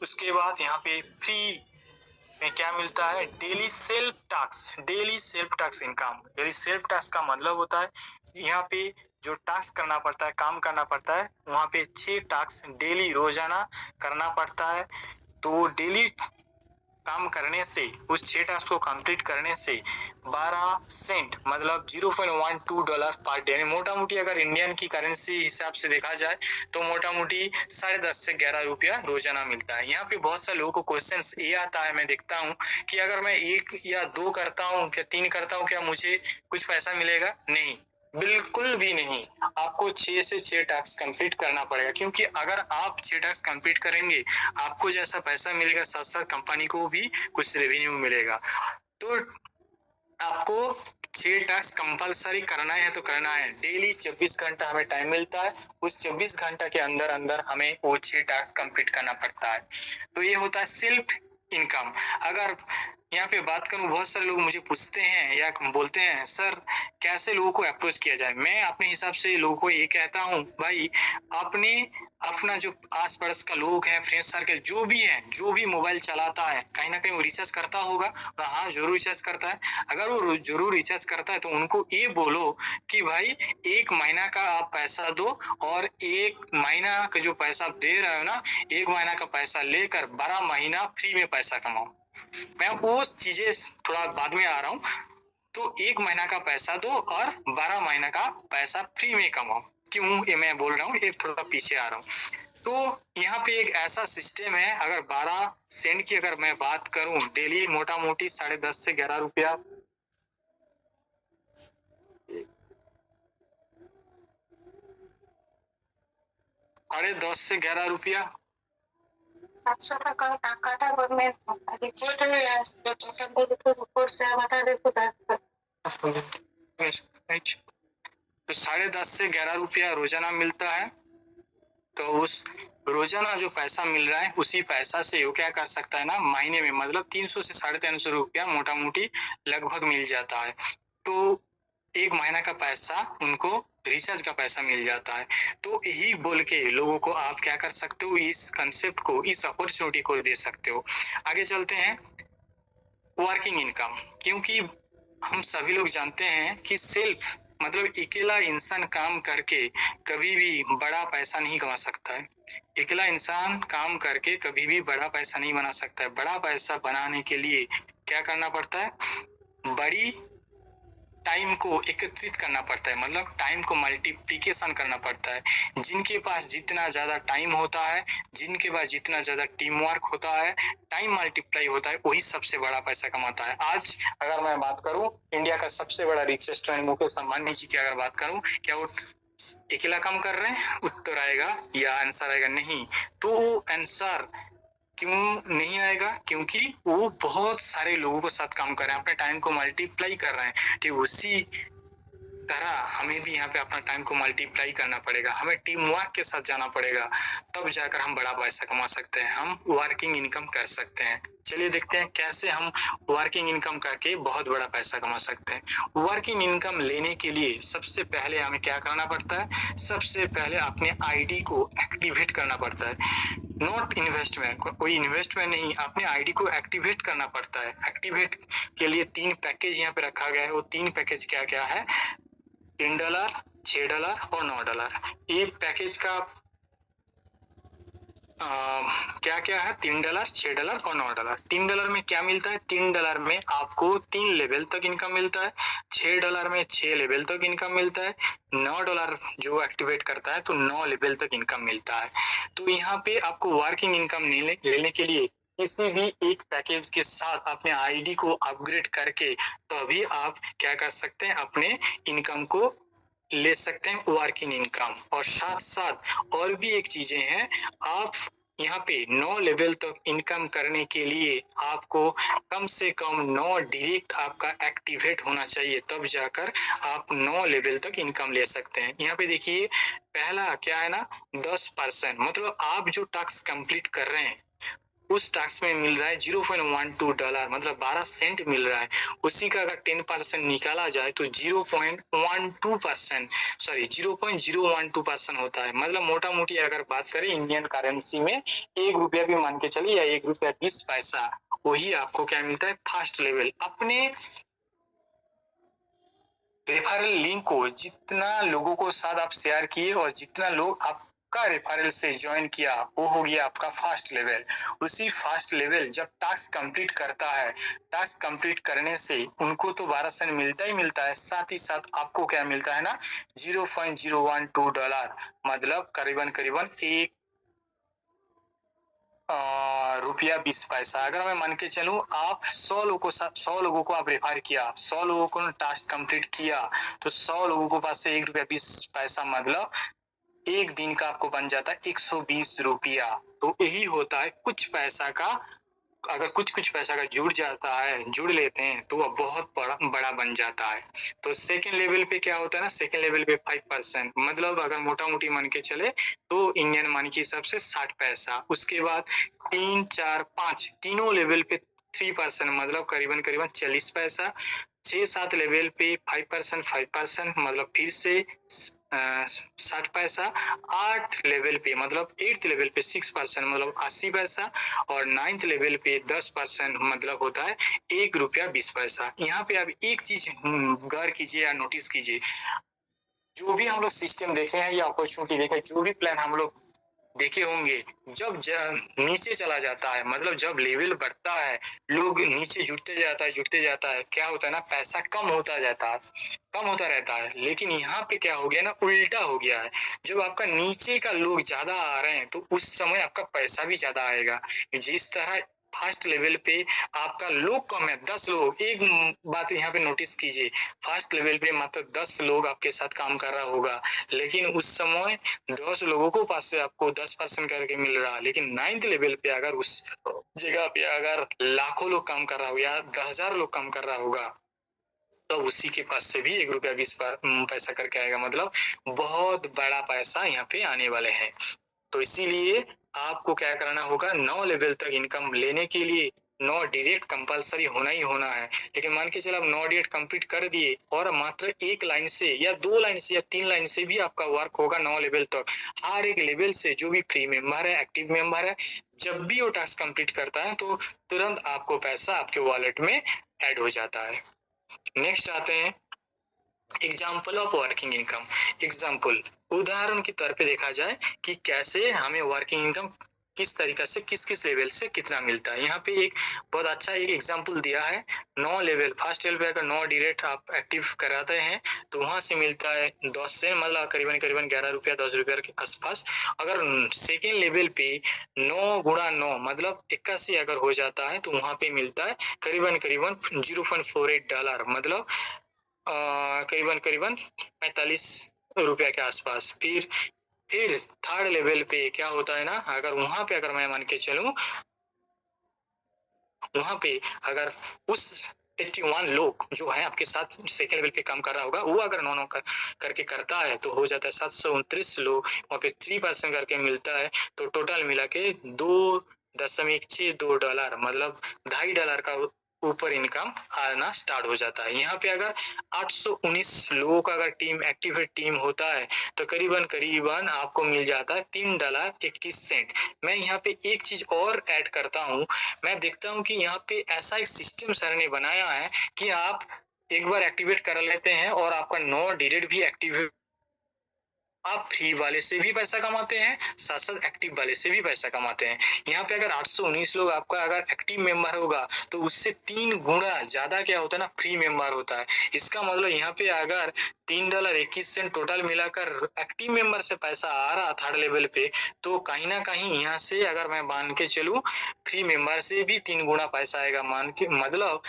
उसके बाद यहाँ पे फ्री में क्या मिलता है, daily self task income. Daily self task का मतलब होता है यहाँ पे जो टास्क करना पड़ता है, काम करना पड़ता है, वहाँ पे 6 टास्क डेली रोजाना करना पड़ता है। तो डेली काम करने से, उस 6 टास्क को कंप्लीट करने से 12 सेंट मतलब $0.12 पर डे, मोटा मोटी अगर इंडियन की करेंसी हिसाब से देखा जाए तो मोटा मोटी 10.5 से 11 रुपया रोजाना मिलता है। यहाँ पे बहुत सारे लोगों को क्वेश्चन ये आता है, मैं देखता हूँ कि अगर मैं 1 या 2 करता हूँ, क्या 3 करता हूँ, क्या मुझे कुछ पैसा मिलेगा? नहीं, बिल्कुल भी नहीं। आपको 6 से 6 टास्क कंप्लीट करना पड़ेगा, क्योंकि अगर आप 6 टास्क कंप्लीट करेंगे, आपको जैसा पैसा मिलेगा, साथ साथ कंपनी को भी कुछ रेवेन्यू मिलेगा। तो आपको 6 टास्क कंपलसरी करना है तो करना है। डेली 24 घंटा हमें टाइम मिलता है, उस 24 घंटा के अंदर अंदर हमें वो 6 टास्क कंप्लीट करना पड़ता है। तो ये होता है सेल्फ इनकम। अगर यहाँ पे बात करूं, बहुत सारे लोग मुझे पूछते हैं या बोलते हैं सर कैसे लोगों को अप्रोच किया जाए। मैं अपने हिसाब से लोगों को ये कहता हूँ, भाई अपने अपना जो आस पड़ोस का लोग है, फ्रेंड सर्कल जो भी है, जो भी मोबाइल चलाता है, कहीं ना कहीं वो रिचार्ज करता होगा। हाँ, जरूर रिचार्ज करता है। अगर वो जरूर रिचार्ज करता है तो उनको ये बोलो कि भाई 1 महीना का आप पैसा दो, और 1 महीना का जो पैसा आप दे रहे हो ना, 1 महीना का पैसा लेकर 12 महीना फ्री में पैसा कमाओ। मैं वो चीजें थोड़ा बाद में आ रहा हूँ। तो 1 महीना का पैसा दो और 12 महीना का पैसा फ्री में कमाओ। क्यों ये मैं बोल रहा हूँ, ये थोड़ा पीछे आ रहा हूँ। तो यहाँ पे एक ऐसा सिस्टम है, अगर 12 सेंट की अगर मैं बात करूं, डेली मोटा मोटी 10.5 से 11 रुपया, 10.5 से 11 रुपया 700 টাকা টাকাটা গভর্নমেন্ট রিপোর্টে আসছে প্রশান্ত রিপোর্ट से बता देखो तो 10.5 से 11 रुपया रोजाना मिलता है। तो उस रोजाना जो पैसा मिल रहा है, उसी पैसा से वो क्या कर सकता है ना, महीने में मतलब 300 से 350 रुपया मोटा मोटी लगभग मिल जाता है। तो 1 महीना का पैसा उनको रिचार्ज का पैसा मिल जाता है। तो यही बोल के लोगों को आप क्या कर सकते हो, इस कंसेप्ट को, इस अपॉर्चुनिटी को दे सकते हो। आगे चलते हैं, वर्किंग इनकम। क्योंकि हम सभी लोग जानते हैं कि सेल्फ मतलब अकेला इंसान काम करके कभी भी बड़ा पैसा नहीं कमा सकता है। अकेला इंसान काम करके कभी भी बड़ा पैसा नहीं बना सकता है। बड़ा पैसा बनाने के लिए क्या करना पड़ता है, बड़ी टाइम को एकत्रित करना पड़ता है, मतलब टाइम को मल्टीप्लिकेशन करना पड़ता है। जिनके पास जितना ज्यादा टाइम होता है, जिनके पास जितना ज्यादा टीम वर्क होता है, टाइम मल्टीप्लाई होता है, वही सबसे बड़ा पैसा कमाता है। आज अगर मैं बात करूं, इंडिया का सबसे बड़ा रिचेस्ट मैन मुकेश अंबानी जी की अगर बात करूं, क्या वो अकेला काम कर रहे हैं? उत्तर आएगा या आंसर आएगा नहीं। तो आंसर क्यों नहीं आएगा? क्योंकि वो बहुत सारे लोगों के साथ काम कर रहे हैं, अपने टाइम को मल्टीप्लाई कर रहे हैं। ठीक उसी तरह हमें भी यहाँ पे अपना टाइम को मल्टीप्लाई करना पड़ेगा, हमें टीम वर्क के साथ जाना पड़ेगा, तब जाकर हम बड़ा पैसा कमा सकते हैं, हम वर्किंग इनकम कर सकते हैं। चलिए देखते हैं कैसे हम वर्किंग इनकम करके बहुत बड़ा पैसा कमा सकते हैं। वर्किंग इनकम लेने के लिए सबसे पहले हमें क्या करना पड़ता है, सबसे पहले अपने आईडी को एक्टिवेट करना पड़ता है। नॉट इन्वेस्टमेंट, कोई इन्वेस्टमेंट नहीं, अपने आईडी को एक्टिवेट करना पड़ता है। एक्टिवेट के लिए 3 पैकेज यहाँ पे रखा गया है। वो 3 पैकेज क्या क्या है, $3, $6 और $9। ये पैकेज का क्या क्या है, $3, $6 और $9। $3 में क्या मिलता है, $3 में आपको 3 लेवल तक इनकम मिलता है, $6 में 6 लेवल तक इनकम मिलता है, $9 जो एक्टिवेट करता है तो 9 लेवल तक इनकम मिलता है। तो यहाँ पे आपको वर्किंग इनकम लेने के लिए किसी भी एक पैकेज के साथ अपने आईडी को अपग्रेड करके तभी आप क्या कर सकते हैं, अपने इनकम को ले सकते हैं, वर्किंग इनकम। और साथ साथ और भी एक चीजें हैं, आप यहाँ पे 9 लेवल तक इनकम करने के लिए आपको कम से कम 9 डिजिट आपका एक्टिवेट होना चाहिए, तब जाकर आप 9 लेवल तक इनकम ले सकते हैं। यहाँ पे देखिए पहला क्या है ना, 10%, मतलब आप जो टास्क कंप्लीट कर रहे हैं उस टैक्स में मिल रहा है $0.12, मतलब 12 सेंट मिल रहा है। उसी का अगर 10% निकाला जाए तो 0.12%, सॉरी 0.012% होता है। मतलब मोटा मोटी अगर बात करें इंडियन करेंसी में 1 रुपया भी मान के चलिए या 1 रुपया 20 पैसा, वही आपको क्या मिलता है, फर्स्ट लेवल। अपने रेफरल लिंक को जितना लोगों को साथ आप शेयर किए और जितना लोग आपका रेफरल से ज्वाइन किया, वो हो गया आपका फर्स्ट लेवल। उसी फर्स्ट लेवल जब टास्क कंप्लीट करता है, टास्क कंप्लीट करने से उनको तो 12 सेंट मिलता ही मिलता है, साथ ही साथ आपको क्या मिलता है ना, $0.012, मतलब करीबन करीबन एक रुपया 20 पैसा। अगर मैं मान के चलूं, आप 100 लोगों को आप रेफर किया, 100 लोगों को टास्क कंप्लीट किया, तो 100 लोगों को पास से 1 रुपया 20 पैसा, मतलब एक दिन का आपको बन जाता है 120 रुपया। तो यही होता है कुछ पैसा का, अगर कुछ पैसा का जुड़ जाता है, जुड़ लेते हैं तो वह बहुत बड़ा बन जाता है। तो सेकेंड लेवल पे क्या होता है ना, सेकेंड लेवल पे 5%, मतलब अगर मोटा मोटी मान के चले तो इंडियन मनी के हिसाब से 60 पैसा। उसके बाद 3, 4, 5 तीनों लेवल पे 3%, मतलब करीबन करीबन 40 पैसा। 6, 7 लेवल पे 5%, मतलब फिर से 60 पैसा। 8 लेवल पे मतलब 8th लेवल पे 6%, मतलब 80 पैसा। और 9th लेवल पे 10%, मतलब होता है 1 रुपया 20 पैसा। यहाँ पे अब एक चीज गौर कीजिए या नोटिस कीजिए, जो भी हम लोग सिस्टम देखे हैं या अपॉर्चुनिटी देखे, जो भी प्लान हम लोग देखे होंगे, जब नीचे चला जाता है, मतलब जब लेवल बढ़ता है, लोग नीचे जुटते जाता है, क्या होता है ना, पैसा कम होता जाता है, कम होता रहता है। लेकिन यहाँ पे क्या हो गया ना, उल्टा हो गया है। जब आपका नीचे का लोग ज्यादा आ रहे हैं तो उस समय आपका पैसा भी ज्यादा आएगा। जिस तरह फर्स्ट लेवल पे आपका लोग कम है, 10 लोग, एक बात यहाँ पे नोटिस कीजिए, फर्स्ट लेवल पे मात्र 10 लोग आपके साथ काम कर रहा होगा, लेकिन उस समय 10 लोगों को पास से आपको 10% करके मिल रहा है। लेकिन 9th लेवल पे अगर उस जगह पे अगर लाखों लोग काम कर रहा हो या 10,000 लोग काम कर रहा होगा, तो उसी के पास से भी 1 रुपया 20 पैसा करके आएगा, मतलब बहुत बड़ा पैसा यहाँ पे आने वाले हैं। तो इसीलिए आपको क्या करना होगा, 9 लेवल तक इनकम लेने के लिए 9 डिजिट कंपलसरी होना ही होना है। लेकिन मान के चलो आप 9 डिजिट कंप्लीट कर दिए और मात्र 1 लाइन से या 2 लाइन से या 3 लाइन से भी आपका वर्क होगा 9 लेवल तक। हर एक लेवल से जो भी फ्री मेंबर है, एक्टिव मेंबर है, जब भी वो टास्क कंप्लीट करता है तो तुरंत आपको पैसा आपके वॉलेट में ऐड हो जाता है। नेक्स्ट आते हैं example of working income. Example, उदाहरण के तौर पे देखा जाए कि कैसे हमें वर्किंग इनकम किस तरीका से किस लेवल से कितना मिलता है। यहाँ पे एक बहुत अच्छा एक एग्जाम्पल दिया है। 9 लेवल, फर्स्ट लेवल पे अगर 9 डिजिट आप एक्टिव कराते हैं तो वहां से मिलता है 10 से, मतलब करीबन करीबन 11 रुपया 10 रुपया के आसपास। अगर सेकेंड लेवल पे 9 गुणा 9 मतलब 81 अगर हो जाता है तो वहां पे मिलता है करीबन करीबन $0.48, मतलब करीबन करीबन 45 रुपया के आसपास। फिर थर्ड लेवल पे क्या होता है ना, अगर वहां पे अगर मैं मान के चलूं, वहां पे अगर उस 81 लोग जो है आपके साथ सेकेंड लेवल पे काम कर रहा होगा, वो अगर 9 करके करता है तो हो जाता है 729 लोग, वहां पे 3% करके मिलता है। तो टोटल मिला के $2.62, मतलब $2.5 का ऊपर इनकम आना स्टार्ट हो जाता है। यहाँ पे अगर 819 लोगों का अगर टीम एक्टिव टीम होता है तो करीबन करीबन आपको मिल जाता है $3.21। मैं यहाँ पे एक चीज और ऐड करता हूँ, मैं देखता हूँ कि यहाँ पे ऐसा एक सिस्टम सर ने बनाया है कि आप एक बार एक्टिवेट कर लेते हैं और आपका 9 डिजिट भी एक्टिव, आप फ्री वाले से भी पैसा कमाते हैं, साथ साथ एक्टिव वाले से भी पैसा कमाते हैं। यहाँ पे अगर 819 लोग आपका अगर एक्टिव मेंबर होगा तो उससे 3 गुना ज्यादा क्या होता है ना, फ्री मेंबर होता है। इसका मतलब यहाँ पे अगर $3.21 टोटल मिलाकर एक्टिव मेंबर से पैसा आ रहा थर्ड लेवल पे, तो कहीं ना कहीं यहाँ से अगर मैं मान के चलूं फ्री मेंबर से भी 3 गुना पैसा आएगा। मान के मतलब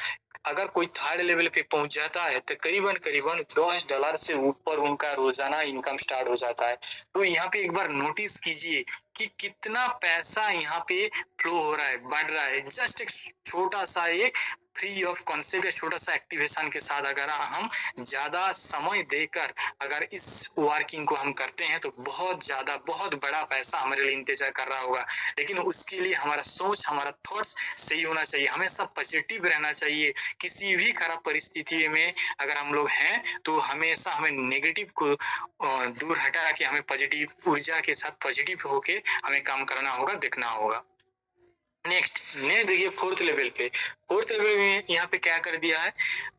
अगर कोई थर्ड लेवल पे पहुंच जाता है तो करीबन करीबन $10 से ऊपर उनका रोजाना इनकम स्टार्ट हो जाता है। तो यहाँ पे एक बार नोटिस कीजिए, कि कितना पैसा यहाँ पे फ्लो हो रहा है, बढ़ रहा है। जस्ट एक छोटा सा एक फ्री ऑफ कॉन्सेप्ट या छोटा सा एक्टिवेशन के साथ अगर हम ज्यादा समय देकर अगर इस वर्किंग को हम करते हैं तो बहुत ज्यादा बहुत बड़ा पैसा हमारे लिए इंतजार कर रहा होगा। लेकिन उसके लिए हमारा सोच, हमारा थॉट्स सही होना चाहिए, हमेशा पॉजिटिव रहना चाहिए। किसी भी खराब परिस्थिति में अगर हम लोग हैं तो हमेशा हमें नेगेटिव को दूर हटा के हमें पॉजिटिव ऊर्जा के साथ पॉजिटिव होके हमें काम करना होगा, देखना होगा। नेक्स्ट देखिए फोर्थ लेवल में यहाँ पे क्या कर दिया है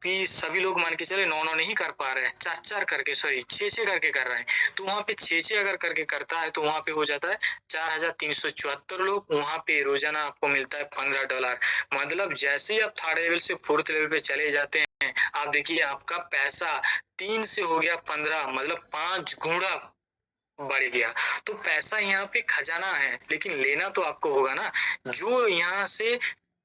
कि सभी लोग मान के चले 9 नहीं कर पा रहे हैं, 4 करके, सॉरी 6 करके कर रहे हैं। तो वहाँ पे 6 अगर करके करता है तो वहाँ पे हो जाता है 4374 लोग। वहाँ पे रोजाना आपको मिलता है $15। मतलब जैसे ही आप थर्ड लेवल से फोर्थ लेवल पे चले जाते हैं, आप देखिए आपका पैसा 3 से हो गया 15, मतलब 5 गुना बढ़ गया। तो पैसा यहाँ पे खजाना है, लेकिन लेना तो आपको होगा ना। जो यहाँ से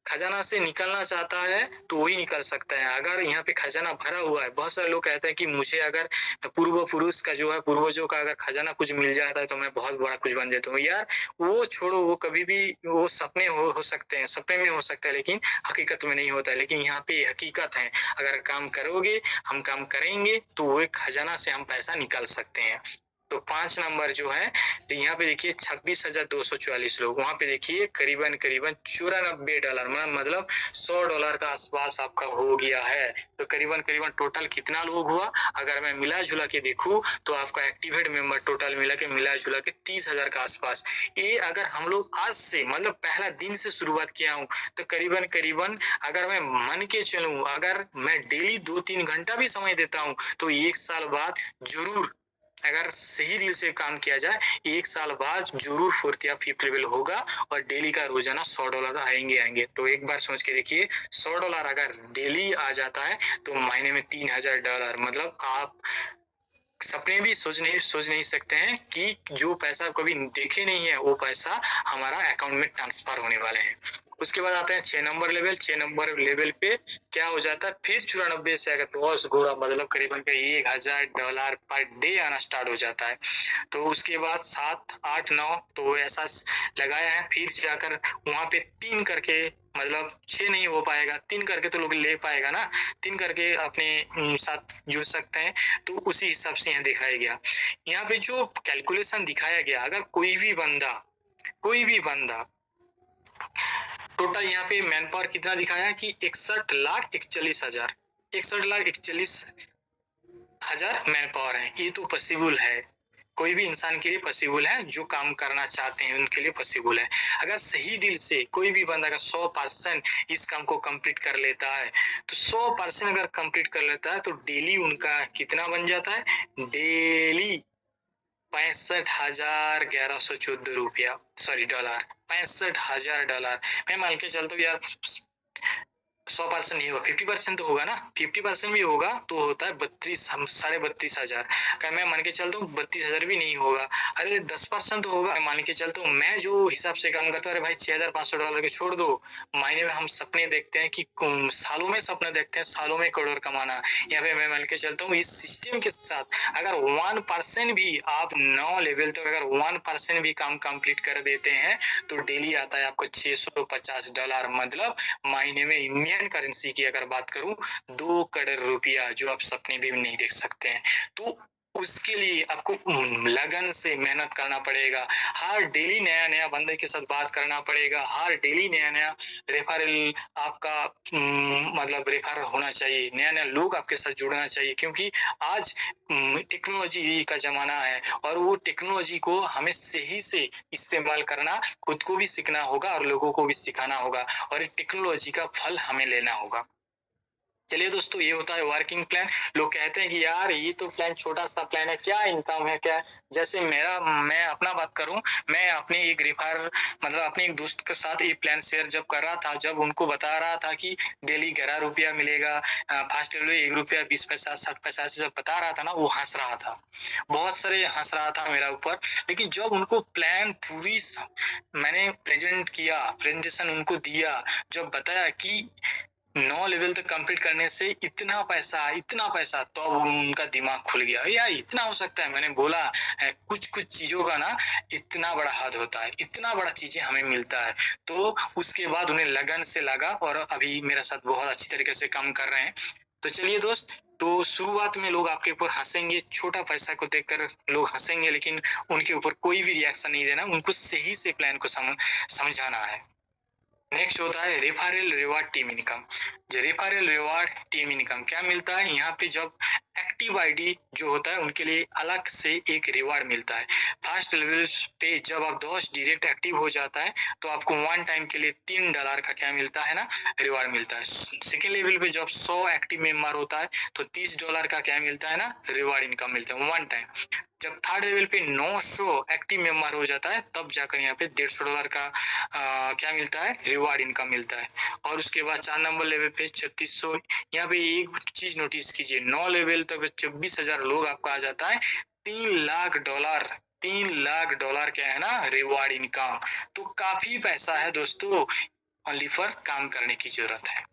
खजाना से निकलना चाहता है तो वही निकल सकता है। अगर यहाँ पे खजाना भरा हुआ है, बहुत सारे लोग कहते हैं कि मुझे अगर पूर्व पुरुष का जो है, पूर्वजों का अगर खजाना कुछ मिल जाता है तो मैं बहुत बड़ा कुछ बन जाता हूँ। यार वो छोड़ो, वो कभी भी वो सपने हो सकते हैं, सपने में हो सकता है, लेकिन हकीकत में नहीं होता है। लेकिन यहाँ पे हकीकत है, अगर काम करोगे, हम काम करेंगे तो वो एक खजाना से हम पैसा निकाल सकते हैं। तो 5 नंबर जो है यहाँ पे देखिए 26,244 लोग। वहां पे देखिए करीबन $94, मतलब $100 का आसपास आपका हो गया है। तो करीबन टोटल कितना लोग हुआ, अगर मैं मिला जुला के देखूं तो आपका एक्टिवेट मेंबर टोटल मिला जुला के 30,000 का आसपास। ये अगर हम लोग आज से, मतलब पहला दिन से शुरुआत किया हूँ, तो करीबन अगर मैं मान के चलूं, अगर मैं डेली 2-3 घंटा भी समय देता हूँ तो 1 साल बाद जरूर, अगर सही दिल से काम किया जाए, 1 साल बाद जरूर 4th या 5th लेवल होगा और डेली का रोजाना $100 आएंगे। तो एक बार सोच के देखिए, $100 अगर डेली आ जाता है तो महीने में $3,000, मतलब आप सपने भी सोच नहीं सकते हैं कि जो पैसा कभी देखे नहीं है वो पैसा हमारा अकाउंट में ट्रांसफर होने वाले हैं। उसके बाद आते हैं 6 नंबर लेवल। 6 नंबर लेवल पे क्या हो जाता है, फिर 94 से अगर 10 गुना, मतलब करीबन $1,000 पर डे आना स्टार्ट हो जाता है। तो उसके बाद 7, 8, 9 तो ऐसा लगाया है। फिर जाकर वहां पे 3 करके, मतलब 6 नहीं हो पाएगा, 3 करके तो लोग ले पाएगा ना, 3 करके अपने साथ जुड़ सकते हैं। तो उसी हिसाब से यहाँ दिखाया गया। यहाँ पे जो कैलकुलेशन दिखाया गया, अगर कोई भी बंदा टोटल यहाँ पे मैन पावर कितना दिखाया कि 61,41,000 मैन पावर है। ये तो पॉसिबल है, कोई भी इंसान के लिए पॉसिबल है, जो काम करना चाहते हैं उनके लिए पॉसिबल है। अगर सही दिल से कोई भी बंदा अगर 100% इस काम को कंप्लीट कर लेता है, तो 100% अगर कंप्लीट कर लेता है तो डेली उनका कितना बन जाता है, डेली $65,1114 सॉरी $, $65,000। मैं मान के चलता हूँ यार 100% नहीं होगा, 50% तो होगा ना, 50% भी होगा तो होता है 32,000 अगर मैं मान के चलता हूँ 32,000 भी नहीं होगा, अरे 10% तो होगा। मान के चलता हूँ मैं जो हिसाब से काम करता हूँ, अरे भाई $6,500 के छोड़ दो, महीने में हम सपने देखते हैं कि सालों में सपने देखते हैं, सालों में करोड़ कमाना। यहाँ पे मैं मान के चलता हूँ इस सिस्टम के साथ अगर 1% भी आप 9 लेवल तक अगर 1% भी काम कंप्लीट कर देते हैं तो डेली आता है आपको $650, मतलब महीने में इंडियन करेंसी की अगर बात करूं 2 करोड़ रुपया, जो आप सपने भी नहीं देख सकते हैं। तो उसके लिए आपको लगन से मेहनत करना पड़ेगा, हर डेली नया बंदे के साथ बात करना पड़ेगा, हर डेली नया रेफरल आपका मतलब रेफर होना चाहिए, नया लोग आपके साथ जुड़ना चाहिए, क्योंकि आज टेक्नोलॉजी का जमाना है और वो टेक्नोलॉजी को हमें सही से इस्तेमाल करना, खुद को भी सीखना होगा और लोगों को भी सिखाना होगा, और टेक्नोलॉजी का फल हमें लेना होगा। चलिए दोस्तों, ये होता है वर्किंग प्लान। लोग कहते हैं कि यार ये तो प्लान छोटा सा प्लान है, क्या इनकम है क्या। जैसे मैं अपना बात करूं, मैं अपने एक मतलब अपने एक दोस्त के साथ ये प्लान शेयर जब कर रहा था, जब उनको बता रहा था कि डेली ₹11 मिलेगा, फर्स्ट लेवल में ₹1 20 60 पैसा जब बता रहा था ना, वो हंस रहा था, बहुत सारे हंस रहा था मेरा ऊपर। लेकिन जब उनको प्लान पूरी मैंने प्रेजेंटेशन उनको दिया, जब बताया कि 9 लेवल तक कंप्लीट करने से इतना पैसा, तो अब उनका दिमाग खुल गया, यार इतना हो सकता है। मैंने बोला कुछ चीजों का ना इतना बड़ा हद होता है, इतना बड़ा चीजें हमें मिलता है। तो उसके बाद उन्हें लगन से लगा और अभी मेरे साथ बहुत अच्छी तरीके से काम कर रहे हैं। तो चलिए दोस्त, तो शुरुआत में लोग आपके ऊपर हंसेंगे, छोटा पैसा को देखकर लोग हंसेंगे, लेकिन उनके ऊपर कोई भी रिएक्शन नहीं देना, उनको सही से प्लान को समझाना है। नेक्स्ट होता है रेफरल रिवार्ड टीम इनकम। जो रेफरल रिवार्ड टीम इनकम क्या मिलता है, यहाँ पे जब एक्टिव आईडी जो होता है उनके लिए अलग से एक रिवार्ड मिलता है। फर्स्ट लेवल पे जब आप 10 डायरेक्ट एक्टिव हो जाता है तो आपको वन टाइम के लिए $3 का क्या मिलता है ना, रिवार्ड मिलता है। सेकेंड लेवल पे जब 100 एक्टिव मेंबर होता है तो $30 का क्या मिलता है ना, रिवार्ड इनकम मिलता है वन टाइम। जब थर्ड लेवल पे 900 एक्टिव मेंबर हो जाता है तब जाकर यहाँ पे $150 का क्या मिलता है, रिवार्ड इनकम मिलता है। और उसके बाद 4 नंबर लेवल पे 3600। यहाँ पे एक चीज नोटिस कीजिए, 9 लेवल तक 24,000 लोग आपका आ जाता है, $3 लाख क्या है ना, रिवार्ड इनकम। तो काफी पैसा है दोस्तों, ओनली फॉर काम करने की जरूरत है।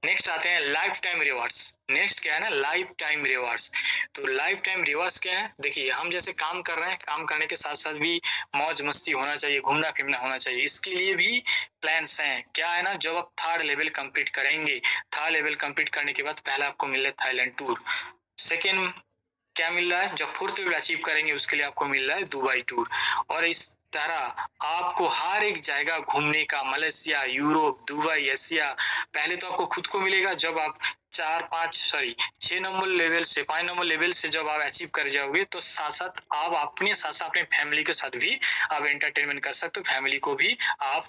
नेक्स्ट आते हैं लाइफ टाइम रिवार्ड्स। नेक्स्ट क्या है ना, लाइफ टाइम रिवार्ड्स। तो लाइफ टाइम रिवार्ड्स क्या है, देखिए हम जैसे काम कर रहे हैं, काम करने के साथ साथ भी मौज मस्ती होना चाहिए, घूमना फिरना होना चाहिए, इसके लिए भी प्लान्स हैं। क्या है ना, जब आप थर्ड लेवल कंप्लीट करेंगे, थर्ड लेवल कंप्लीट करने के बाद पहला आपको मिल रहा है थाईलैंड टूर। सेकेंड क्या मिल रहा है, जब फोर्थ लेवल अचीव करेंगे उसके लिए आपको मिल रहा है दुबई टूर। और इस तरह आपको हर एक जगह घूमने का, मलेशिया, यूरोप, दुबई, एशिया, पहले तो आपको खुद को मिलेगा। जब आप 6 नंबर लेवल से 5 नंबर लेवल से जब आप अचीव कर जाओगे तो साथ साथ आप अपने फैमिली के साथ भी आप एंटरटेनमेंट कर सकते हो, फैमिली को भी आप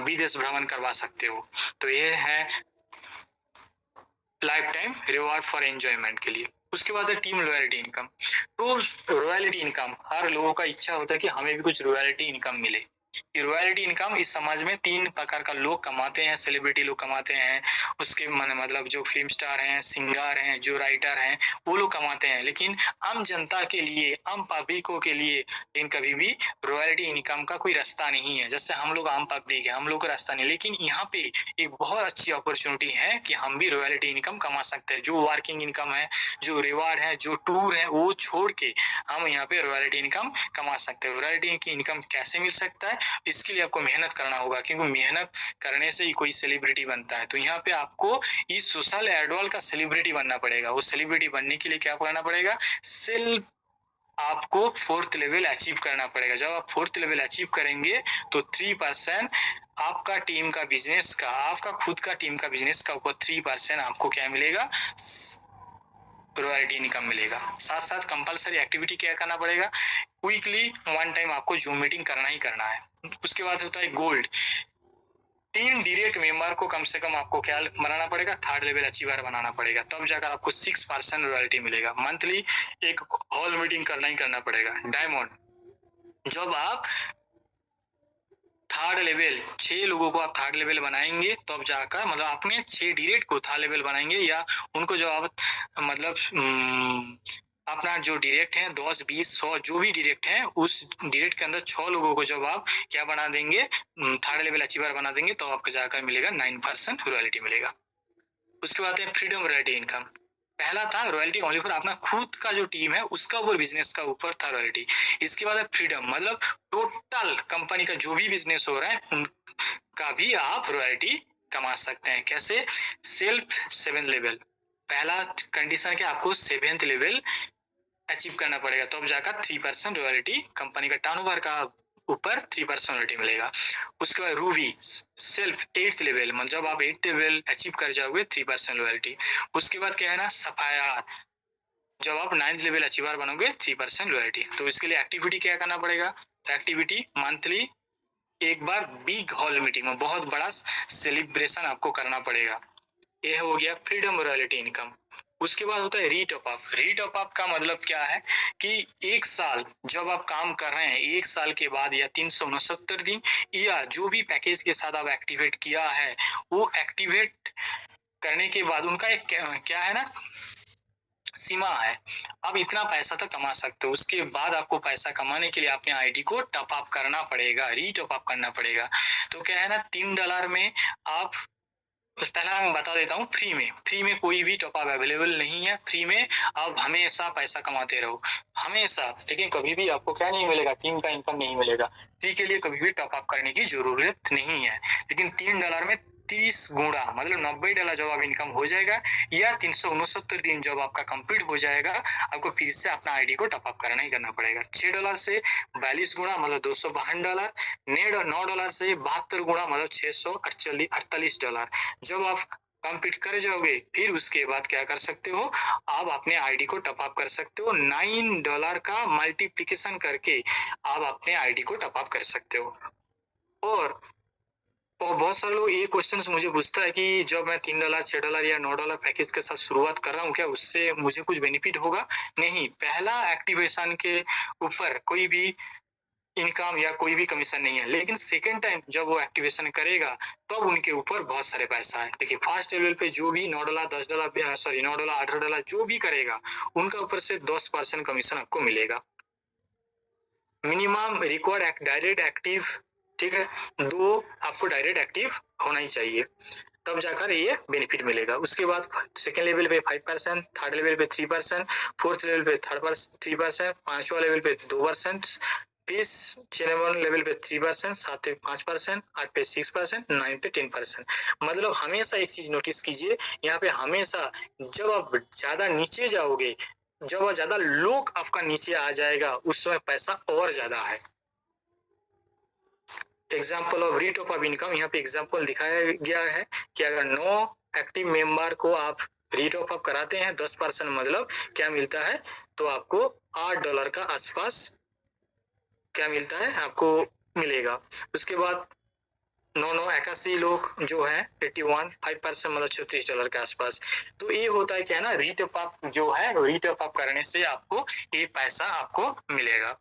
विदेश भ्रमण करवा सकते हो। तो ये है life time reward for enjoyment के लिए। उसके बाद है टीम रॉयल्टी इनकम। तो रॉयल्टी इनकम, हर लोगों का इच्छा होता है कि हमें भी कुछ रॉयल्टी इनकम मिले। रॉयल्टी इनकम इस समाज में 3 प्रकार का लोग कमाते हैं, सेलिब्रिटी लोग कमाते हैं, उसके मतलब जो फिल्म स्टार हैं, सिंगर हैं, जो राइटर हैं, वो लोग कमाते हैं। लेकिन आम जनता के लिए, आम पब्लिकों के लिए इन कभी भी रॉयल्टी इनकम का कोई रास्ता नहीं है। जैसे हम लोग आम पब्लिक है, हम लोग का रास्ता नहीं, लेकिन यहाँ पे एक बहुत अच्छी अपॉर्चुनिटी है कि हम भी रॉयल्टी इनकम कमा सकते हैं। जो वर्किंग इनकम है, जो रिवार्ड है, जो टूर है, वो छोड़ के हम यहाँ पे रॉयल्टी इनकम कमा सकते हैं। रॉयल्टी की इनकम कैसे मिल सकता है, इसके लिए आपको मेहनत करना होगा, क्योंकि मेहनत करने से ही कोई सेलिब्रिटी बनता है। तो यहाँ पे आपको इस सोशल एडवॉल का सेलिब्रिटी बनना पड़ेगा। वो सेलिब्रिटी बनने के लिए क्या करना पड़ेगा, सेल्फ आपको फोर्थ लेवल अचीव करना पड़ेगा। जब आप फोर्थ लेवल अचीव करेंगे तो 3% आपका टीम का बिजनेस का, आपका खुद का टीम का बिजनेस का ऊपर 3% आपको क्या मिलेगा, रॉयल्टी इनकम मिलेगा। साथ साथ कंपलसरी एक्टिविटी क्या करना पड़ेगा, वीकली वन टाइम आपको जूम मीटिंग करना ही करना है। उसके बाद होता है गोल्ड। 3 डायरेक्ट मेंबर को कम से कम आपको क्या बनाना पड़ेगा, थर्ड लेवल अचीवर बनाना पड़ेगा, तब जाकर आपको 6% रॉयल्टी मिलेगा। मंथली एक हॉल मीटिंग करना ही करना पड़ेगा। डायमंड, जब आप थर्ड लेवल 6 लोगों को आप थर्ड लेवल बनाएंगे तब जाकर, मतलब आपने 6 डायरेक्ट को थर्ड लेवल बनाएंगे, या उनको जो आप मतलब अपना जो डायरेक्ट है 10, 20, 100 जो भी डायरेक्ट है, उस डायरेक्ट के अंदर 6 लोगों को जब आप क्या बना देंगे, थर्ड लेवल अचीवर बना देंगे, तो आपको जाकर मिलेगा 9% रॉयल्टी मिलेगा। उसके बाद है फ्रीडम रॉयल्टी इनकम। पहला था रॉयल्टी ओनली फॉर अपना खुद का जो टीम है उसका ऊपर, बिजनेस का ऊपर था रॉयल्टी। इसके बाद है फ्रीडम, मतलब टोटल कंपनी का जो भी बिजनेस हो रहा है उनका भी आप रॉयल्टी कमा सकते हैं। कैसे, सेल्फ 7 लेवल, पहला कंडीशन क्या, आपको 7th लेवल अचीव करना पड़ेगा, तब जाकर 3% रॉयल्टी, कंपनी का टर्नओवर का ऊपर 3% रॉयल्टी मिलेगा। उसके बाद रूबी, सेल्फ 8th लेवल, मतलब जब आप 8th लेवल अचीव कर जाओगे 3% रॉयल्टी। उसके बाद क्या है ना, सफायर, जब आप 9th लेवल अचीवर बनोगे 3% रॉयल्टी। तो इसके लिए एक्टिविटी क्या करना पड़ेगा, तो एक्टिविटी मंथली एक बार बिग हॉल मीटिंग में बहुत बड़ा सेलिब्रेशन आपको करना पड़ेगा। यह हो गया फ्रीडम रॉयल्टी इनकम। उसके बाद होता है रीटॉप अप। रीटॉप अप का मतलब क्या है कि 1 साल जब आप काम कर रहे हैं, 1 साल के बाद या 369 दिन, या जो भी पैकेज के साथ आप एक्टिवेट किया है, वो एक्टिवेट करने के बाद उनका एक क्या है ना, सीमा है, आप इतना पैसा तो कमा सकते हो। उसके बाद आपको पैसा कमाने के लिए अपने आईडी को टॉप अप करना पड़ेगा, रीटॉप अप करना पड़ेगा। तो क्या है ना, $3 में आप, पहला मैं बता देता हूँ, फ्री में कोई भी टॉप अप अवेलेबल नहीं है। फ्री में आप हमेशा पैसा कमाते रहो, हमेशा, लेकिन कभी भी आपको क्या नहीं मिलेगा, टीम का इनकम नहीं मिलेगा। फ्री के लिए कभी भी टॉप अप करने की जरूरत नहीं है। लेकिन $3 में 30 गुणा मतलब $90 जब आप इनकम हो जाएगा, या 369 दिन जब आपका कंप्लीट हो जाएगा, आपको फिर से अपना आईडी को टॉप अप करना ही करना पड़ेगा। $6 से 42 गुणा मतलब $252, $9 से 72 गुणा मतलब $648। जब आप कंप्लीट कर जाओगे, फिर उसके बाद क्या कर सकते हो, आप अपने आईडी को टॉप अप कर सकते हो। $9 का मल्टीप्लिकेशन करके आप अपने आईडी को टॉप अप कर सकते हो। और बहुत सारे लोग ये क्वेश्चन मुझे पूछता है कि जब मैं $3, $6 या $9 पैकेज के साथ शुरुआत कर रहा हूँ, क्या उससे मुझे कुछ बेनिफिट होगा? नहीं, पहला एक्टिवेशन के ऊपर कोई भी इनकम या कोई भी कमीशन नहीं है, लेकिन सेकेंड टाइम जब वो एक्टिवेशन करेगा तब उनके ऊपर बहुत सारे पैसा है। देखिए, फर्स्ट लेवल पे जो भी $9, $10, सॉरी $9, $18 जो भी करेगा, उनका ऊपर से 10% कमीशन आपको मिलेगा। मिनिमम रिक्वायर्ड डायरेक्ट एक्टिव, ठीक है, 2 आपको डायरेक्ट एक्टिव होना ही चाहिए, तब जाकर ये बेनिफिट मिलेगा। उसके बाद सेकेंड लेवल पे 5%, थर्ड लेवल पे 3%, फोर्थ लेवल पे 3%, पांचवा लेवल पे 2%, 6 लेवल पे 3%, 7 पे 5%, 8 पे 6%, 9 पे 10%। मतलब हमेशा एक चीज नोटिस कीजिए, यहाँ पे हमेशा जब आप ज्यादा नीचे जाओगे, जब ज्यादा लोग आपका नीचे आ जाएगा, उस समय पैसा और ज्यादा है। एग्जाम्पल ऑफ रीटॉप ऑफ इनकम, यहाँ पे एग्जाम्पल दिखाया गया है कि अगर 9 एक्टिव मेंबर को आप रीटॉप अप कराते हैं 10%, मतलब क्या मिलता है, तो आपको $8 का आसपास क्या मिलता है, आपको मिलेगा। उसके बाद 81 लोग जो है 81, 5% मतलब $36 के आसपास। तो ये होता है क्या है ना, रीटॉप अप जो है, रीटॉप अप करने से आपको ये पैसा आपको मिलेगा।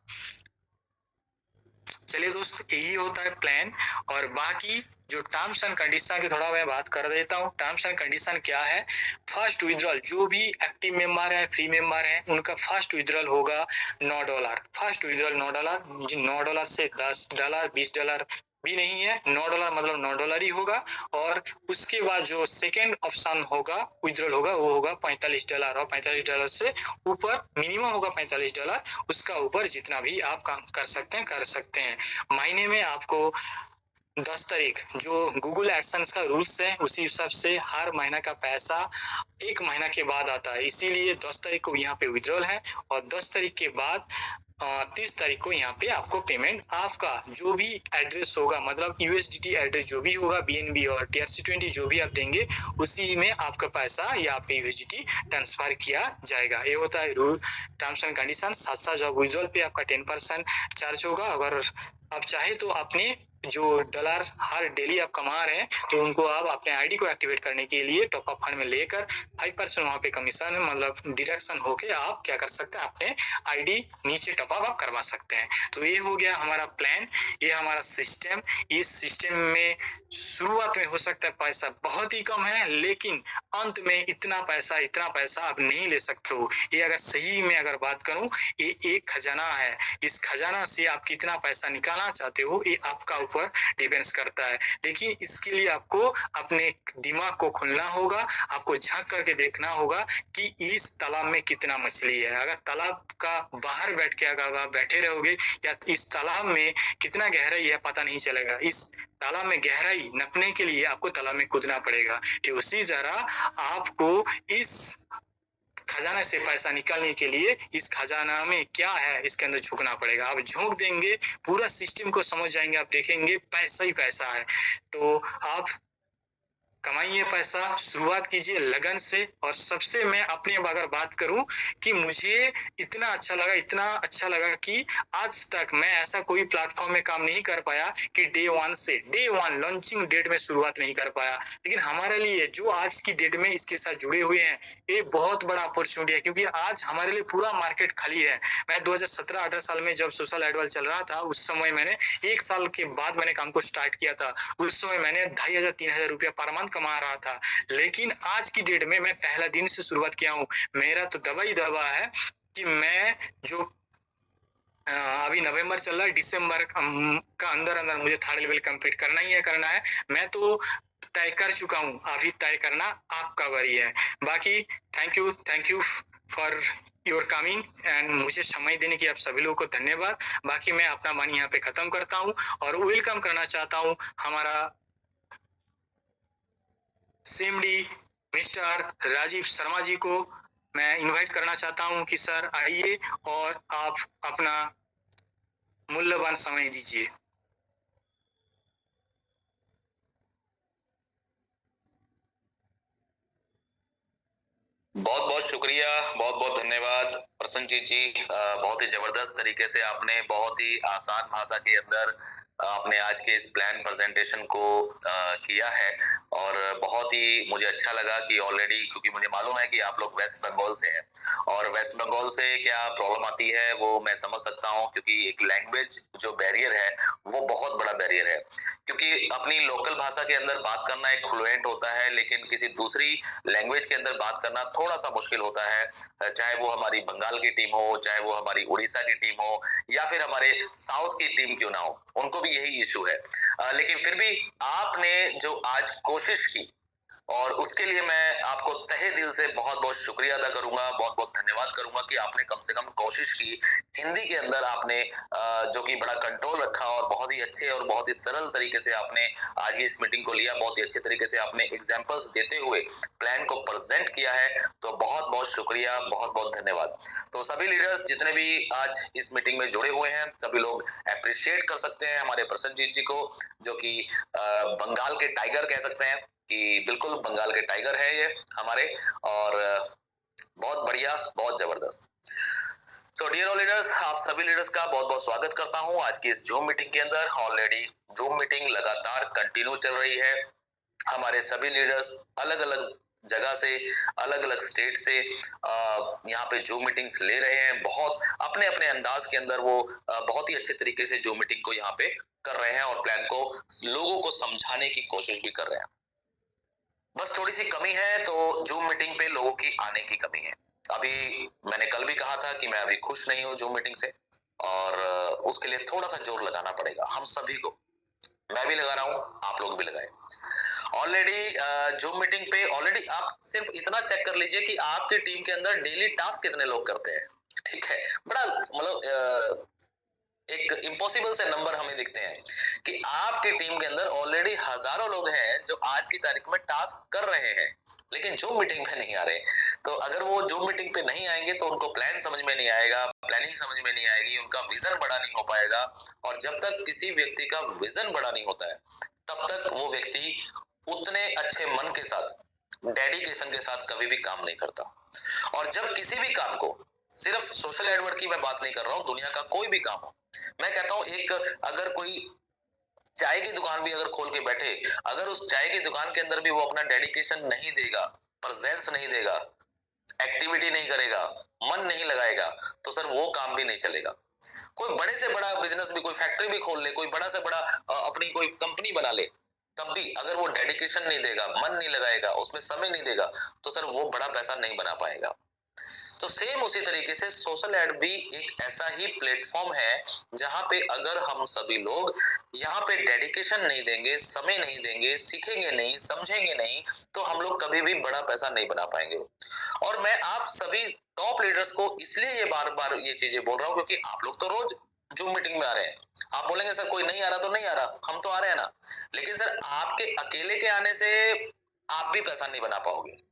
चलिए दोस्त, यही होता है प्लान। और बाकी जो टर्म्स एंड कंडीशन की थोड़ा मैं बात कर देता हूँ। टर्म्स एंड कंडीशन क्या है, फर्स्ट विड्रॉल, जो भी एक्टिव मेंबर है, फ्री मेंबर है, उनका फर्स्ट विड्रॉल होगा $9। फर्स्ट विड्रॉल $9 से $10, $20 भी नहीं है, $9 मतलब $9 ही होगा। और उसके बाद जो सेकेंड ऑप्शन होगा, विड्रॉल होगा, वो होगा $45, और $45 से ऊपर मिनिमम होगा $45, उसका ऊपर जितना भी आप काम कर सकते हैं। महीने में आपको 10 तारीख जो गूगल एडसेंस का रूल्स है, उसी हिसाब से हर महीना का पैसा 1 महीना के बाद आता है, इसीलिए 10 तारीख को यहाँ पे विड्रॉल है, और 10 तारीख के बाद 30 तारीख को यहाँ पे आपको पेमेंट आपका जो भी एड्रेस होगा, मतलब USDT एड्रेस जो भी होगा, BNB और TRC20 जो भी आप देंगे, उसी में आपका पैसा या आपका USDT ट्रांसफर किया जाएगा। ये होता है रूल, टर्म्स एंड कंडीशन। साथ साथ जब विड्रॉल पे आपका 10% चार्ज होगा। अगर आप चाहे तो अपने जो डॉलर हर डेली आप कमा रहे हैं, तो उनको आप अपने आईडी को एक्टिवेट करने के लिए टॉप अप फंड में लेकर 5% वहां पे कमीशन मतलब डिडक्शन होके आप क्या कर सकते हैं, अपने आईडी नीचे टॉप अप करवा सकते हैं। तो ये हो गया हमारा प्लान, ये हमारा सिस्टम। इस सिस्टम में शुरुआत में हो सकता है पैसा बहुत ही कम है, लेकिन अंत में इतना पैसा आप नहीं ले सकते हो। ये अगर सही में अगर बात करूं, ये एक खजाना है। इस खजाना से आप कितना पैसा निकालना चाहते हो, ये आपका ऊपर डिपेंड्स करता है। लेकिन इसके लिए आपको अपने दिमाग को खोलना होगा, आपको झांक करके देखना होगा कि इस तालाब में कितना मछली है। अगर तालाब का बाहर बैठ के अगर आप बैठे रहोगे, या इस तालाब में कितना गहराई है पता नहीं चलेगा। इस तालाब में गहराई नापने के लिए आपको तालाब में कूदना पड़ेगा। ठीक उसी तरह आपको इस खजाना से पैसा निकालने के लिए इस खजाना में क्या है, इसके अंदर झुकना पड़ेगा। आप झोंक देंगे, पूरा सिस्टम को समझ जाएंगे, आप देखेंगे पैसा ही पैसा है। तो आप कमाइए पैसा, शुरुआत कीजिए लगन से। और सबसे मैं अपने अगर बात करूं कि मुझे इतना अच्छा लगा कि आज तक मैं ऐसा कोई प्लेटफॉर्म में काम नहीं कर पाया कि डे वन लॉन्चिंग डेट में शुरुआत नहीं कर पाया। लेकिन हमारे लिए जो आज की डेट में इसके साथ जुड़े हुए हैं, ये बहुत बड़ा अपॉर्चुनिटी है, क्योंकि आज हमारे लिए पूरा मार्केट खाली है। मैं 2017-18 साल में जब सोशल एडवर्ड चल रहा था, उस समय मैंने 1 साल के बाद मैंने काम को स्टार्ट किया था। उस समय मैंने 2500-3000 रुपया पर मंथ कमा रहा था, लेकिन आज की डेट में मैं पहला दिन से शुरुआत किया हूँ। मेरा तो दबा ही दबा है कि मैं जो अभी नवंबर चल रहा है, दिसंबर का अंदर मुझे थर्ड लेवल कंप्लीट करना ही है, करना है। मैं तो तय कर चुका हूँ, अभी तय करना आपका बारी है। बाकी thank you for your coming and मुझे समय देने की आप सभी लोगों को धन्यवाद। बाकी मैं अपना वाणी यहाँ पे खत्म करता हूँ और वेलकम करना चाहता हूँ हमारा सीएमडी मिस्टर राजीव शर्मा जी को। मैं इनवाइट करना चाहता हूँ कि सर आइए और आप अपना मूल्यवान समय दीजिए। बहुत बहुत शुक्रिया, बहुत बहुत धन्यवाद प्रसन्नजीत जी। बहुत ही जबरदस्त तरीके से आपने बहुत ही आसान भाषा के अंदर आपने आज के इस प्लान प्रेजेंटेशन को किया है और बहुत ही मुझे अच्छा लगा कि ऑलरेडी, क्योंकि मुझे मालूम है कि आप लोग वेस्ट बंगाल से हैं और वेस्ट बंगाल से क्या प्रॉब्लम आती है वो मैं समझ सकता हूँ, क्योंकि एक लैंग्वेज जो बैरियर है वो बहुत बड़ा बैरियर है। क्योंकि अपनी लोकल भाषा के अंदर बात करना एक फ्लुएंट होता है, लेकिन किसी दूसरी लैंग्वेज के अंदर बात करना थोड़ा सा मुश्किल होता है, चाहे वो हमारी बंगाल की टीम हो, चाहे वो हमारी उड़ीसा की टीम हो या फिर हमारे साउथ की टीम क्यों ना हो, उनको भी यही इशू है। लेकिन फिर भी आपने जो आज कोशिश की और उसके लिए मैं आपको तहे दिल से बहुत बहुत शुक्रिया अदा करूंगा, बहुत बहुत धन्यवाद करूंगा कि आपने कम से कम कोशिश की। हिंदी के अंदर आपने जो कि बड़ा कंट्रोल रखा और बहुत ही अच्छे और बहुत ही सरल तरीके से आपने आज की इस मीटिंग को लिया, बहुत ही अच्छे तरीके से आपने एग्जांपल्स देते हुए प्लान को प्रेजेंट किया है, तो बहुत बहुत शुक्रिया, बहुत बहुत धन्यवाद। तो सभी लीडर्स जितने भी आज इस मीटिंग में जुड़े हुए हैं, सभी लोग अप्रिशिएट कर सकते हैं हमारे प्रसन्नजीत जी को, जो कि बंगाल के टाइगर कह सकते हैं कि बिल्कुल बंगाल के टाइगर है ये हमारे, और बहुत बढ़िया, बहुत जबरदस्त। सो डियर ऑल लीडर्स, आप सभी लीडर्स का बहुत बहुत स्वागत करता हूं आज की इस जूम मीटिंग के अंदर। ऑलरेडी जूम मीटिंग लगातार कंटिन्यू चल रही है। हमारे सभी लीडर्स अलग अलग जगह से, अलग अलग स्टेट से यहाँ पे जूम मीटिंग्स ले रहे हैं। बहुत अपने अपने अंदाज के अंदर वो बहुत ही अच्छे तरीके से जूम मीटिंग को यहाँ पे कर रहे हैं और प्लान को लोगों को समझाने की कोशिश भी कर रहे हैं। बस थोड़ी सी कमी है, तो जूम मीटिंग पे लोगों की आने की कमी है। अभी मैंने कल भी कहा था कि मैं अभी खुश नहीं हूँ जूम मीटिंग से, और उसके लिए थोड़ा सा जोर लगाना पड़ेगा हम सभी को। मैं भी लगा रहा हूँ, आप लोग भी लगाए। ऑलरेडी जूम मीटिंग पे ऑलरेडी आप सिर्फ इतना चेक कर लीजिए कि आपकी टीम के अंदर डेली टास्क कितने लोग करते हैं। ठीक है, बड़ा मतलब एक इम्पॉसिबल से नंबर हमें दिखते हैं कि आपकी टीम के अंदर ऑलरेडी हजारों लोग हैं जो आज की तारीख में टास्क कर रहे हैं, लेकिन जूम मीटिंग पे नहीं आ रहे। तो अगर वो जूम मीटिंग पे नहीं आएंगे तो उनको प्लान समझ में नहीं आएगा, प्लानिंग समझ में नहीं आएगी, उनका विजन बड़ा नहीं हो पाएगा। और जब तक किसी व्यक्ति का विजन बड़ा नहीं होता है, तब तक वो व्यक्ति उतने अच्छे मन के साथ, डेडिकेशन के साथ कभी भी काम नहीं करता। और जब किसी भी काम को, सिर्फ सोशल एडवर्ड की मैं बात नहीं कर रहा हूँ, दुनिया का कोई भी काम हो, मैं कहता हूँ एक अगर कोई चाय की दुकान भी अगर खोल के बैठे, अगर उस चाय की दुकान के अंदर भी वो अपना डेडिकेशन नहीं देगा, प्रेजेंस नहीं देगा, एक्टिविटी नहीं करेगा, मन नहीं लगाएगा, तो सर वो काम भी नहीं चलेगा। कोई बड़े से बड़ा बिजनेस भी, कोई फैक्ट्री भी खोल ले, कोई बड़ा से बड़ा अपनी कोई कंपनी बना ले, तब भी अगर वो डेडिकेशन नहीं देगा, मन नहीं लगाएगा, उसमें समय नहीं देगा, तो सर वो बड़ा पैसा नहीं बना पाएगा। तो सेम उसी तरीके से सोशल एड भी एक ऐसा ही प्लेटफॉर्म है जहां पे अगर हम सभी लोग यहाँ पे डेडिकेशन नहीं देंगे, समय नहीं देंगे, सीखेंगे नहीं, समझेंगे नहीं, तो हम लोग कभी भी बड़ा पैसा नहीं बना पाएंगे। और मैं आप सभी टॉप लीडर्स को इसलिए ये बार बार ये चीजें बोल रहा हूँ क्योंकि आप लोग तो रोज जूम मीटिंग में आ रहे हैं। आप बोलेंगे सर कोई नहीं आ रहा तो नहीं आ रहा, हम तो आ रहे हैं ना, लेकिन सर आपके अकेले के आने से आप भी पैसा नहीं बना पाओगे।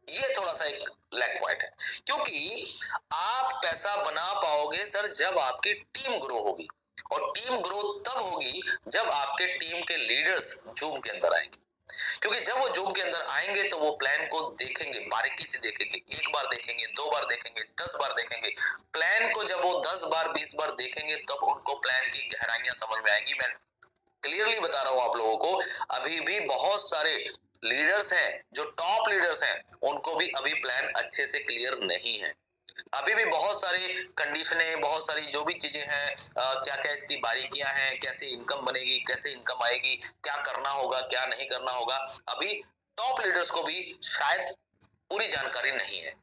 ये थोड़ा सा एक लैग पॉइंट है, क्योंकि आप पैसा बना पाओगे सर जब आपकी टीम ग्रो होगी, और टीम ग्रो तब होगी जब आपके टीम के लीडर्स जूम के अंदर आएंगे। क्योंकि जब वो जूम के अंदर आएंगे तो वो प्लान को देखेंगे, बारीकी से देखेंगे, एक बार देखेंगे, 2 बार देखेंगे, 10 बार देखेंगे। प्लान को जब वो 10 बार 20 बार देखेंगे तब उनको प्लान की गहराइयां समझ में आएंगी। मैं क्लियरली बता रहा हूं आप लोगों को, अभी भी बहुत सारे लीडर्स हैं जो टॉप लीडर्स हैं, उनको भी अभी प्लान अच्छे से क्लियर नहीं है। अभी भी बहुत सारी कंडीशनें, बहुत सारी जो भी चीजें हैं, क्या क्या इसकी बारीकियां हैं, कैसे इनकम बनेगी, कैसे इनकम आएगी, क्या करना होगा, क्या नहीं करना होगा, अभी टॉप लीडर्स को भी शायद पूरी जानकारी नहीं है।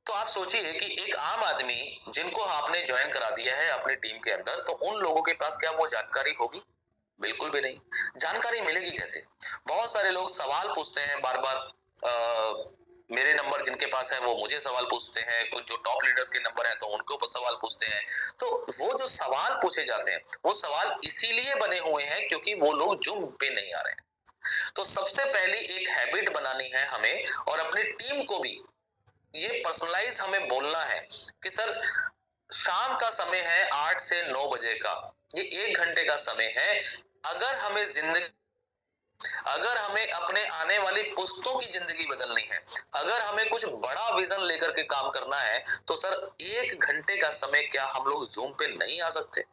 तो आप सोचिए कि एक आम आदमी जिनको आपने ज्वाइन करा दिया है अपनी टीम के अंदर, तो उन लोगों के पास क्या वो जानकारी होगी? बिल्कुल भी नहीं। जानकारी मिलेगी कैसे? बहुत सारे लोग सवाल पूछते हैं बार बार, मेरे नंबर जिनके पास है वो मुझे सवाल पूछते हैं, कुछ जो टॉप लीडर्स के नंबर हैं तो उनके ऊपर सवाल पूछते हैं। तो वो जो सवाल पूछे जाते हैं वो सवाल इसीलिए बने हुए हैं क्योंकि वो लोग जूम पे नहीं आ रहे हैं। तो सबसे पहली एक हैबिट बनानी है हमें, और अपनी टीम को भी ये पर्सनलाइज हमें बोलना है कि सर शाम का समय है 8 से 9 बजे का, ये 1 घंटे का समय है। अगर हमें अपने आने वाली पुश्तों की जिंदगी बदलनी है, अगर हमें कुछ बड़ा विजन लेकर के काम करना है, तो सर 1 घंटे का समय क्या हम लोग जूम पे नहीं आ सकते?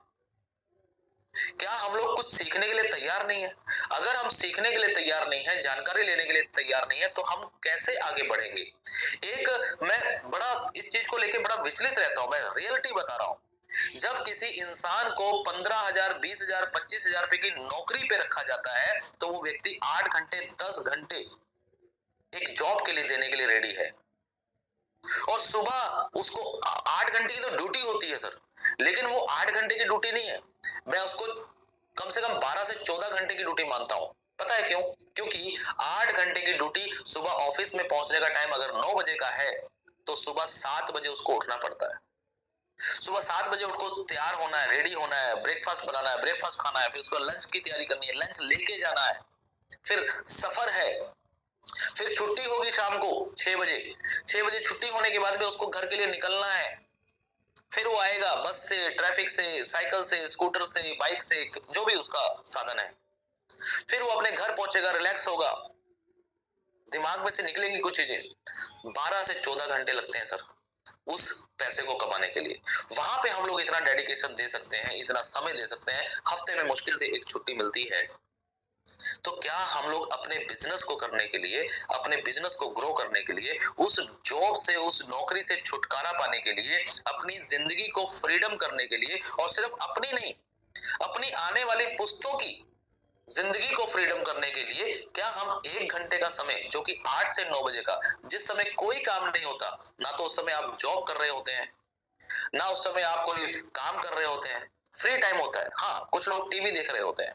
क्या हम लोग कुछ सीखने के लिए तैयार नहीं है? अगर हम सीखने के लिए तैयार नहीं है, जानकारी लेने के लिए तैयार नहीं है, तो हम कैसे आगे बढ़ेंगे? मैं बड़ा इस चीज को लेके बड़ा विचलित रहता हूं, मैं रियलिटी बता रहा हूं। जब किसी इंसान को 15,000, 20,000, 25,000 रुपए की नौकरी पे रखा जाता है, तो वो व्यक्ति 8 घंटे, 10 घंटे एक जॉब के लिए देने के लिए रेडी है। और सुबह उसको 8 घंटे की तो ड्यूटी होती है सर, लेकिन वो 8 घंटे की ड्यूटी नहीं है, मैं उसको कम से कम 12 से 14 घंटे की ड्यूटी मानता हूं। पता है क्यों? क्योंकि 8 घंटे की ड्यूटी, सुबह ऑफिस में पहुंचने का टाइम अगर 9 बजे का है, तो सुबह 7 बजे उसको उठना पड़ता है। सुबह 7 बजे उसको तैयार होना है, रेडी होना है, ब्रेकफास्ट बनाना है, ब्रेकफास्ट खाना है, फिर उसको लंच की तैयारी करनी है, लंच लेके जाना है, फिर सफर है, फिर छुट्टी होगी शाम को 6 बजे। 6 बजे छुट्टी होने के बाद में उसको घर के लिए निकलना है, फिर वो आएगा बस से, ट्रैफिक से, साइकिल से, स्कूटर से, बाइक से, जो भी उसका साधन है, फिर वो अपने घर पहुंचेगा, रिलैक्स होगा, दिमाग में से निकलेंगी कुछ चीजें। 12 से 14 घंटे लगते हैं सर उस पैसे को कमाने के लिए। वहां पे हम लोग इतना डेडिकेशन दे सकते हैं, इतना समय दे सकते हैं, हफ्ते में मुश्किल से एक छुट्टी मिलती है। तो क्या हम लोग अपने बिजनेस को करने के लिए, अपने बिजनेस को ग्रो करने के लिए, उस जॉब से, उस नौकरी से छुटकारा पाने के लिए, अपनी जिंदगी को फ्रीडम करने के लिए, और सिर्फ अपनी नहीं, अपनी आने वाली पुश्तों की जिंदगी को फ्रीडम करने के लिए, क्या हम 1 घंटे का समय, जो कि 8 से 9 बजे का, जिस समय कोई काम नहीं होता, ना तो उस समय आप जॉब कर रहे होते हैं, ना उस समय आप कोई काम कर रहे होते हैं, फ्री टाइम होता है। हाँ, कुछ लोग टीवी देख रहे होते हैं,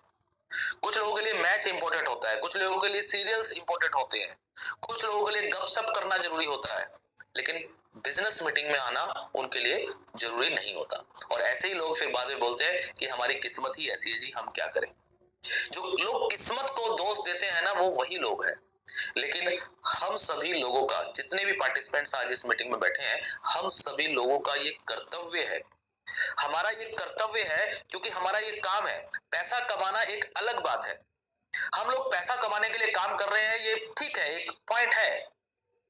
कुछ लोगों के लिए मैच इंपॉर्टेंट होता है, कुछ लोगों के लिए सीरियल्स इंपॉर्टेंट होते हैं, कुछ लोगों के लिए गपशप करना जरूरी होता है, लेकिन बिजनेस मीटिंग में आना उनके लिए जरूरी नहीं होता। और ऐसे ही लोग फिर बाद में बोलते हैं कि हमारी किस्मत ही ऐसी है जी, हम क्या करें। जो लोग किस्मत को दोष देते हैं ना, वो वही लोग हैं। लेकिन हम सभी लोगों का, जितने भी पार्टिसिपेंट्स आज इस मीटिंग में बैठे हैं, हम सभी लोगों का ये कर्तव्य है, हमारा ये कर्तव्य है, क्योंकि हमारा ये काम है। पैसा कमाना एक अलग बात है, हम लोग पैसा कमाने के लिए काम कर रहे हैं, ये ठीक है, एक पॉइंट है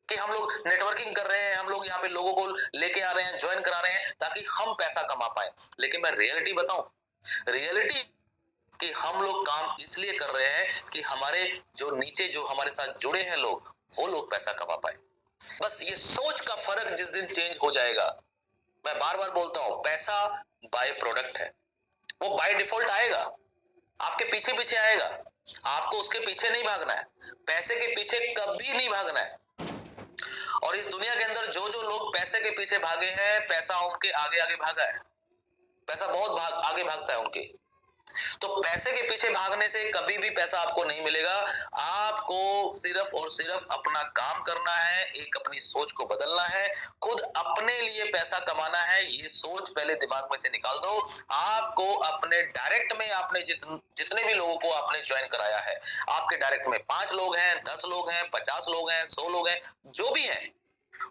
कि हम लोग नेटवर्किंग कर रहे हैं, हम लोग यहाँ पे लोगों को लेके आ रहे हैं, ज्वाइन करा रहे हैं, ताकि हम पैसा कमा पाए। लेकिन मैं रियलिटी बताऊं, रियलिटी कि हम लोग काम इसलिए कर रहे हैं कि हमारे जो नीचे, जो हमारे साथ जुड़े हैं लोग, वो लोग पैसा कमा पाए। बस ये सोच का फर्क जिस दिन चेंज हो जाएगा, मैं बार बार बोलता हूं, पैसा बाय प्रोडक्ट है, वो बाय डिफॉल्ट आएगा, आपके पीछे पीछे आएगा, आपको उसके पीछे नहीं भागना है, पैसे के पीछे कभी नहीं भागना है। और इस दुनिया के अंदर जो जो लोग पैसे के पीछे भागे हैं, पैसा उनके आगे आगे भागा है, पैसा बहुत आगे भागता है उनके। तो पैसे के पीछे भागने से कभी भी पैसा आपको नहीं मिलेगा। आपको सिर्फ और सिर्फ अपना काम करना है, एक अपनी सोच को बदलना है, खुद अपने लिए पैसा कमाना है। ये सोच पहले दिमाग में से निकाल दो। आपको अपने डायरेक्ट में, आपने जितने भी लोगों को आपने ज्वाइन कराया है, आपके डायरेक्ट में 5 लोग हैं, 10 लोग हैं, 50 लोग हैं, 100 लोग हैं, जो भी हैं,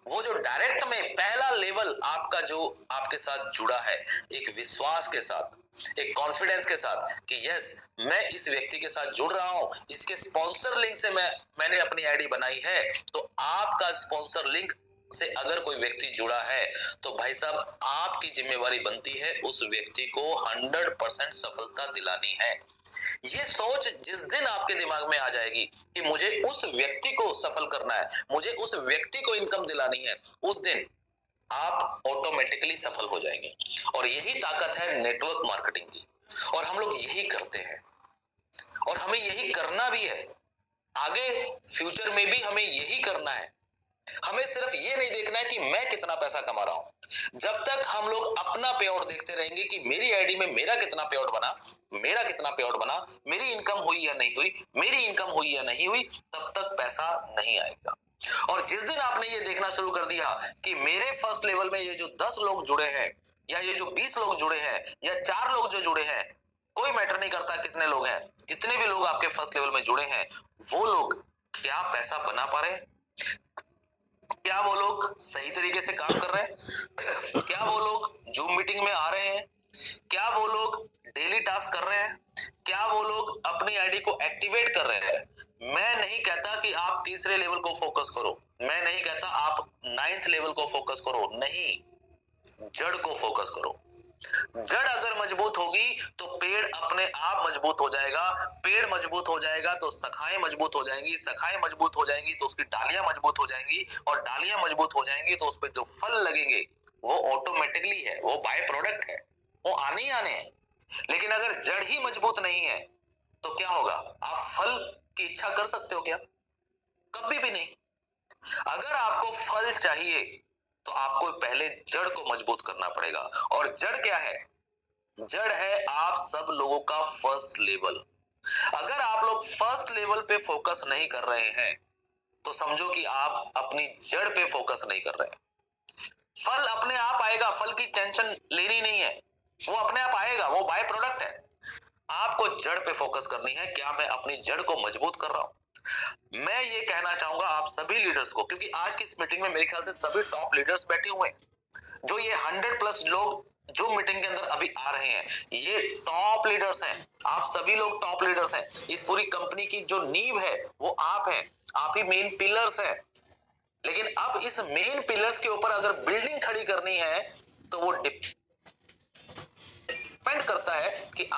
वो जो डायरेक्ट में पहला लेवल आपका जो आपके साथ जुड़ा है, एक विश्वास के साथ, एक कॉन्फिडेंस के साथ कि यस, मैं इस व्यक्ति के साथ जुड़ रहा हूं, इसके स्पॉन्सर लिंक से मैंने अपनी आईडी बनाई है, तो आपका स्पॉन्सर लिंक से अगर कोई व्यक्ति जुड़ा है, तो भाई साहब आपकी जिम्मेवारी बनती है उस व्यक्ति को 100% सफलता दिलानी है। ये सोच जिस दिन आपके दिमाग में आ जाएगी कि मुझे उस व्यक्ति को सफल करना है, मुझे उस व्यक्ति को इनकम दिलानी है, उस दिन आप ऑटोमेटिकली सफल हो जाएंगे। और यही ताकत है नेटवर्क मार्केटिंग की, और हम लोग यही करते हैं और हमें यही करना भी है। आगे फ्यूचर में भी हमें यही करना है। हमें सिर्फ ये नहीं देखना है कि मैं कितना पैसा कमा रहा हूं। जब तक हम लोग अपना पे आउट देखते रहेंगे कि मेरी आईडी में मेरा कितना पे आउट बना, मेरा कितना पे आउट बना, मेरी इनकम हुई या नहीं हुई, मेरी इनकम हुई या नहीं हुई, तब तक पैसा नहीं आएगा। और जिस दिन आपने ये देखना शुरू कर दिया कि मेरे फर्स्ट लेवल में ये जो 10 लोग जुड़े हैं, या ये जो 20 लोग जुड़े हैं, या 4 लोग जो जुड़े हैं, कोई मैटर नहीं करता कितने लोग हैं, जितने भी लोग आपके फर्स्ट लेवल में जुड़े हैं, वो लोग क्या पैसा बना पा रहे हैं, क्या वो लोग सही तरीके से काम कर रहे हैं, क्या वो लोग जूम मीटिंग में आ रहे हैं, क्या वो लोग डेली टास्क कर रहे हैं, क्या वो लोग अपनी आईडी को एक्टिवेट कर रहे हैं। मैं नहीं कहता कि आप तीसरे लेवल को फोकस करो, मैं नहीं कहता आप 9th लेवल को फोकस करो, नहीं, जड़ को फोकस करो। जड़ अगर मजबूत होगी तो पेड़ अपने आप मजबूत हो जाएगा, पेड़ मजबूत हो जाएगा तो शाखाएं मजबूत हो जाएंगी, शाखाएं मजबूत हो जाएंगी तो उसकी डालियां मजबूत हो जाएंगी, और डालियां मजबूत हो जाएंगी तो उस पर जो फल लगेंगे वो ऑटोमेटिकली है, वो बाय प्रोडक्ट है, वो आने ही आने हैं। लेकिन अगर जड़ ही मजबूत नहीं है तो क्या होगा? आप फल की इच्छा कर सकते हो क्या? कभी भी नहीं। अगर आपको फल चाहिए तो आपको पहले जड़ को मजबूत करना पड़ेगा। और जड़ क्या है? जड़ है आप सब लोगों का फर्स्ट लेवल। अगर आप लोग फर्स्ट लेवल पे फोकस नहीं कर रहे हैं तो समझो कि आप अपनी जड़ पे फोकस नहीं कर रहे हैं। फल अपने आप आएगा, फल की टेंशन लेनी नहीं है, वो अपने आप आएगा, वो बाय प्रोडक्ट है। आपको जड़ पे फोकस करनी है, क्या मैं अपनी जड़ को मजबूत कर रहा हूं। मैं ये कहना चाहूंगा आप सभी लीडर्स को, क्योंकि आज की इस मीटिंग में मेरे ख्याल से सभी टॉप लीडर्स बैठे हुए हैं, जो ये 100+ लोग जो मीटिंग के अंदर अभी आ रहे हैं, ये टॉप लीडर्स हैं। आप सभी लोग टॉप लीडर्स हैं। इस पूरी कंपनी की जो नींव है वो आप हैं, आप ही मेन पिलर्स हैं। लेकिन अब इस मेन पिलर्स के ऊपर अगर बिल्डिंग खड़ी करनी है तो वो डिपेंड करता है कि